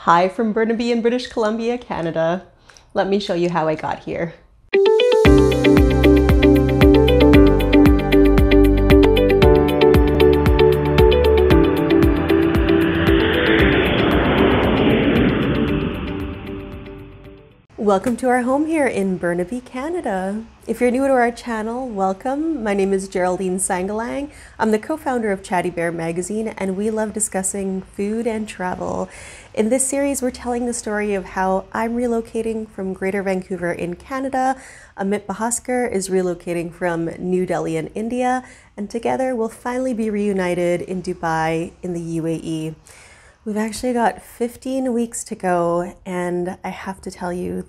Hi from Burnaby in British Columbia, Canada. Let me show you how I got here. Welcome to our home here in Burnaby, Canada. If you're new to our channel, welcome. My name is Geraldine Sangalang. I'm the co-founder of Chatty Bear magazine, and we love discussing food and travel. In this series, we're telling the story of how I'm relocating from Greater Vancouver in Canada. Amit is relocating from New Delhi in India, and together we'll finally be reunited in Dubai in the UAE. We've actually got 15 weeks to go, and I have to tell you,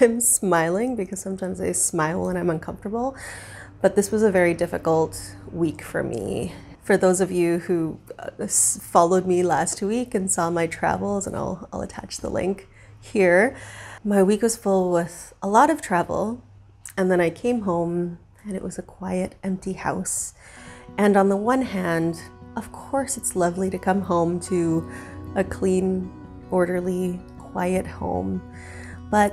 I'm smiling because sometimes I smile when I'm uncomfortable, but this was a very difficult week for me. For those of you who followed me last week and saw my travels, and I'll attach the link here, my week was full with a lot of travel, and then I came home and it was a quiet, empty house. And on the one hand, of course, it's lovely to come home to a clean, orderly, quiet home, but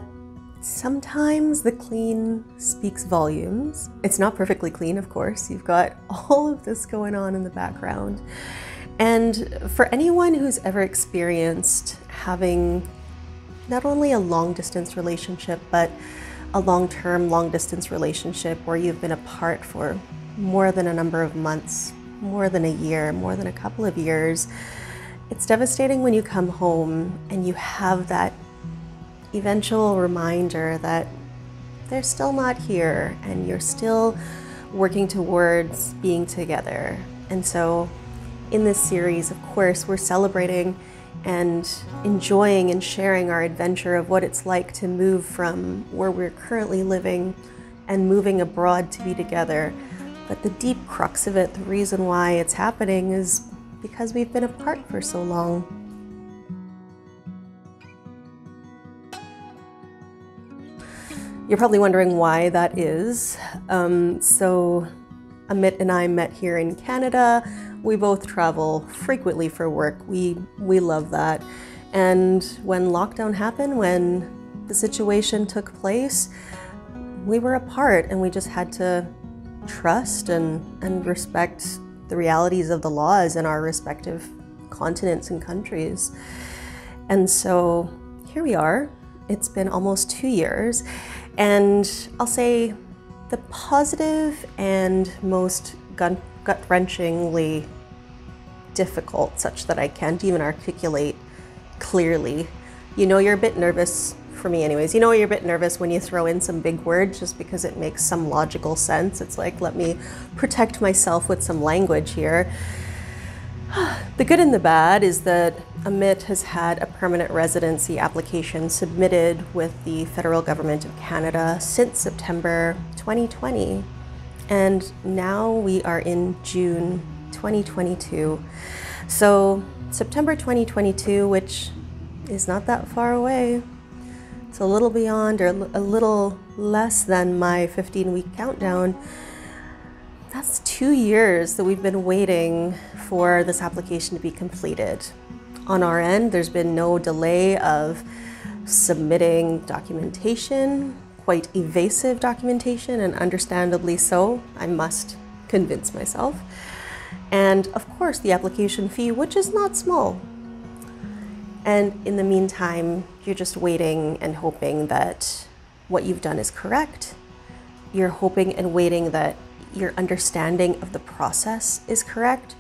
sometimes the clean speaks volumes. It's not perfectly clean, of course. You've got all of this going on in the background. And for anyone who's ever experienced having not only a long-distance relationship, but a long-term, long-distance relationship where you've been apart for more than a number of months, more than a year, more than a couple of years, it's devastating when you come home and you have that eventual reminder that they're still not here and you're still working towards being together. And so in this series, of course, we're celebrating and enjoying and sharing our adventure of what it's like to move from where we're currently living and moving abroad to be together. But the deep crux of it, the reason why it's happening, is because we've been apart for so long. You're probably wondering why that is. So Amit and I met here in Canada. We both travel frequently for work. We love that. And when lockdown happened, when the situation took place, we were apart and we just had to trust and respect the realities of the laws in our respective continents and countries. And so here we are. It's been almost 2 years, and I'll say the positive and most gut-wrenchingly difficult, such that I can't even articulate clearly. You know, you're a bit nervous, for me anyways, you know you're a bit nervous when you throw in some big words just because it makes some logical sense. It's like, let me protect myself with some language here. The good and the bad is that Amit has had a permanent residency application submitted with the federal government of Canada since September 2020. And now we are in June 2022. So September 2022, which is not that far away. It's a little beyond or a little less than my 15-week countdown. That's 2 years that we've been waiting for this application to be completed. On our end, there's been no delay of submitting documentation, quite evasive documentation, and understandably so, I must convince myself. And of course, the application fee, which is not small. And in the meantime, you're just waiting and hoping that what you've done is correct. You're hoping and waiting that your understanding of the process is correct,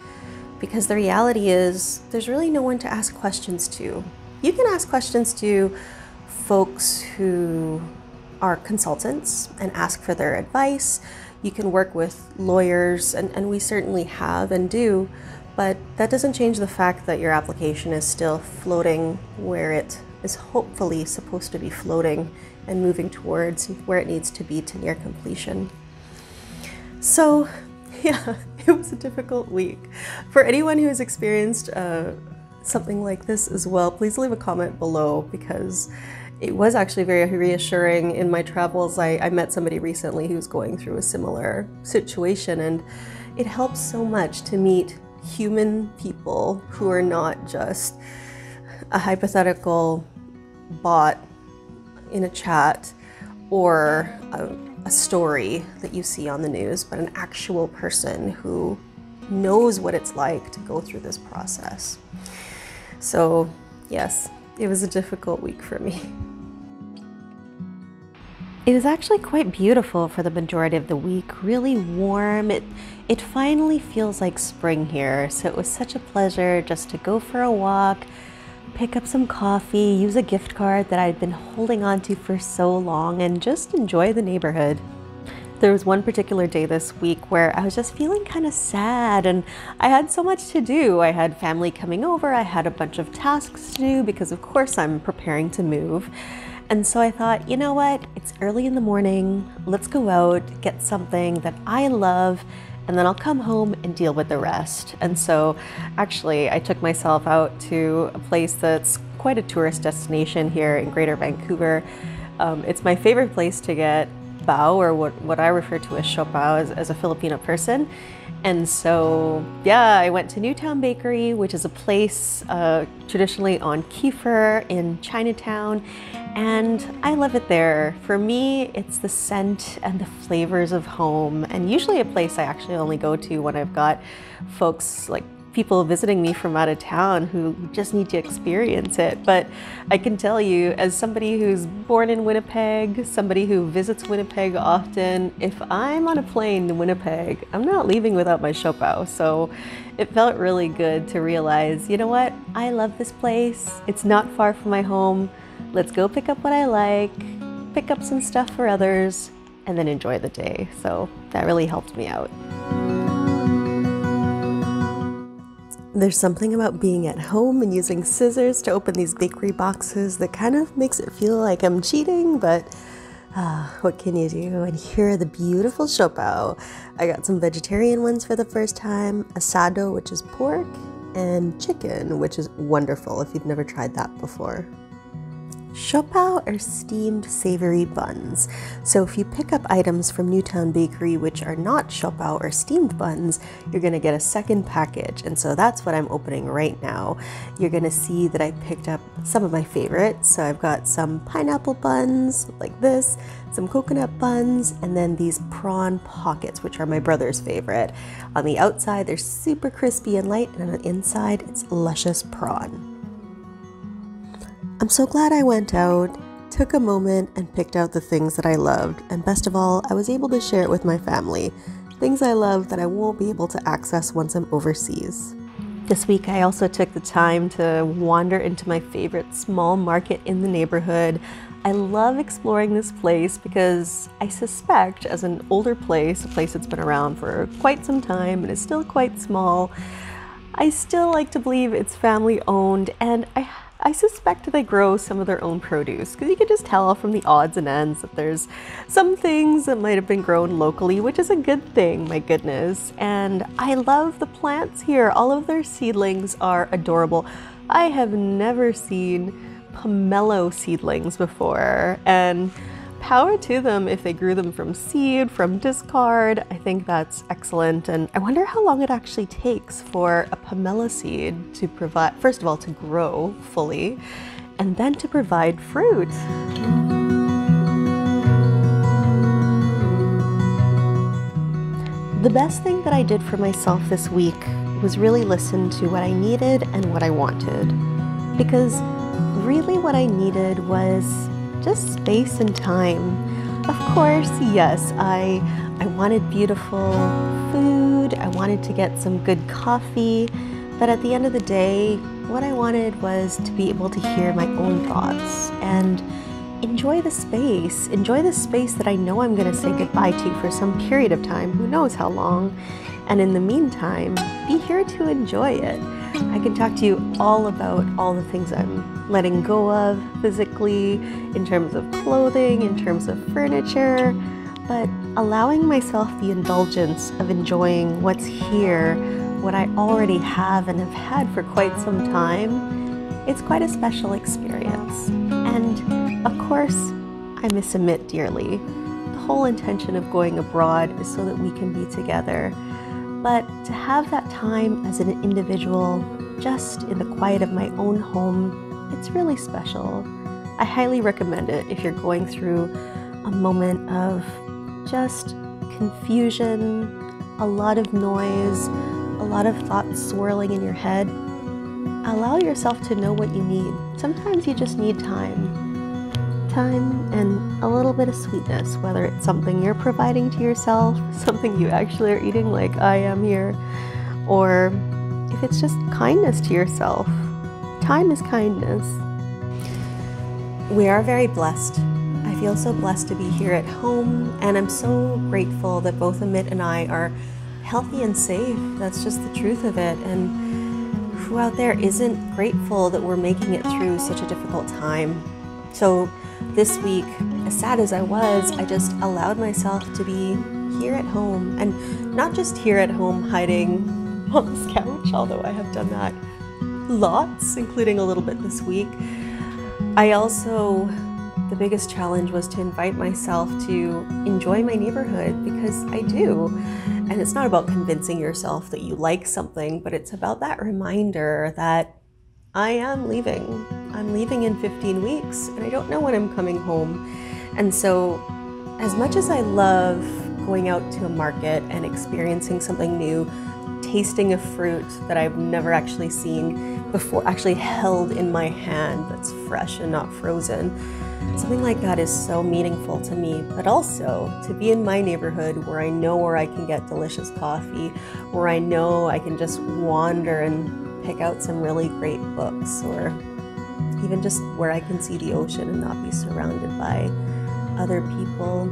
because the reality is there's really no one to ask questions to. You can ask questions to folks who are consultants and ask for their advice. You can work with lawyers, and we certainly have and do. But that doesn't change the fact that your application is still floating where it is hopefully supposed to be floating and moving towards where it needs to be to near completion. So yeah, it was a difficult week. For anyone who has experienced something like this as well, please leave a comment below, because it was actually very reassuring in my travels. I met somebody recently who's going through a similar situation, and it helps so much to meet human people who are not just a hypothetical bot in a chat or a story that you see on the news, but an actual person who knows what it's like to go through this process. So yes, it was a difficult week for me. It was actually quite beautiful for the majority of the week, really warm. It finally feels like spring here, so it was such a pleasure just to go for a walk, pick up some coffee, use a gift card that I'd been holding on to for so long, and just enjoy the neighborhood. There was one particular day this week where I was just feeling kind of sad and I had so much to do. I had family coming over, I had a bunch of tasks to do because of course I'm preparing to move. And so I thought, you know what, it's early in the morning, let's go out, get something that I love, and then I'll come home and deal with the rest. And so actually I took myself out to a place that's quite a tourist destination here in Greater Vancouver. It's my favorite place to get bao, or what I refer to as siopao as a Filipino person. And so, yeah, I went to Newtown Bakery, which is a place traditionally on Kiefer in Chinatown, and I love it there. For me, it's the scent and the flavors of home, and usually a place I actually only go to when I've got folks like people visiting me from out of town who just need to experience it. But I can tell you, as somebody who's born in Winnipeg, somebody who visits Winnipeg often, if I'm on a plane to Winnipeg, I'm not leaving without my siopao. So it felt really good to realize, you know what, I love this place. It's not far from my home. Let's go pick up what I like, pick up some stuff for others, and then enjoy the day. So that really helped me out. There's something about being at home and using scissors to open these bakery boxes that kind of makes it feel like I'm cheating, but what can you do? And here are the beautiful siopao. I got some vegetarian ones for the first time, asado, which is pork, and chicken, which is wonderful if you've never tried that before. Siopao are steamed savory buns. So if you pick up items from Newtown Bakery which are not siopao or steamed buns, you're gonna get a second package. And so that's what I'm opening right now. You're gonna see that I picked up some of my favorites. So I've got some pineapple buns like this, some coconut buns, and then these prawn pockets, which are my brother's favorite. On the outside, they're super crispy and light, and on the inside, it's luscious prawn. I'm so glad I went out, took a moment, and picked out the things that I loved, and best of all, I was able to share it with my family. Things I love that I won't be able to access once I'm overseas. This week I also took the time to wander into my favorite small market in the neighborhood. I love exploring this place because I suspect, as an older place, a place that's been around for quite some time and is still quite small, I still like to believe it's family owned, and I suspect they grow some of their own produce, because you can just tell from the odds and ends that there's some things that might have been grown locally, which is a good thing, my goodness. And I love the plants here. All of their seedlings are adorable. I have never seen pomelo seedlings before, and power to them if they grew them from seed, from discard. I think that's excellent, and I wonder how long it actually takes for a pomelo seed to provide, first of all, to grow fully, and then to provide fruit. The best thing that I did for myself this week was really listen to what I needed and what I wanted, because really what I needed was just space and time. Of course, yes, I wanted beautiful food, I wanted to get some good coffee, but at the end of the day, what I wanted was to be able to hear my own thoughts and enjoy the space that I know I'm going to say goodbye to for some period of time, who knows how long, and in the meantime, be here to enjoy it. I can talk to you all about all the things I'm letting go of physically, in terms of clothing, in terms of furniture, but allowing myself the indulgence of enjoying what's here, what I already have and have had for quite some time. It's quite a special experience. And of course, I miss Amit dearly. The whole intention of going abroad is so that we can be together. But to have that time as an individual, just in the quiet of my own home, It's really special. I highly recommend it if you're going through a moment of just confusion, a lot of noise, a lot of thoughts swirling in your head. Allow yourself to know what you need. Sometimes you just need time. Time and a little bit of sweetness, whether it's something you're providing to yourself, something you actually are eating like I am here, or if it's just kindness to yourself. Time is kindness. We are very blessed. I feel so blessed to be here at home, and I'm so grateful that both Amit and I are healthy and safe. That's just the truth of it. And who out there isn't grateful that we're making it through such a difficult time? So this week, as sad as I was, I just allowed myself to be here at home, and not just here at home hiding on this couch, although I have done that lots, including a little bit this week. The biggest challenge was to invite myself to enjoy my neighborhood, because I do. And it's not about convincing yourself that you like something, but it's about that reminder that I am leaving. I'm leaving in 15 weeks, and I don't know when I'm coming home. And so, as much as I love going out to a market and experiencing something new, tasting a fruit that I've never actually seen before, actually held in my hand, that's fresh and not frozen, something like that is so meaningful to me. But also to be in my neighborhood where I know where I can get delicious coffee, where I know I can just wander and pick out some really great books, or even just where I can see the ocean and not be surrounded by other people.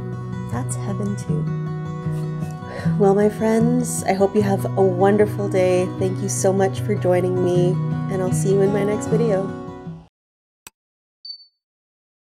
That's heaven too. Well, my friends, I hope you have a wonderful day. Thank you so much for joining me, and I'll see you in my next video.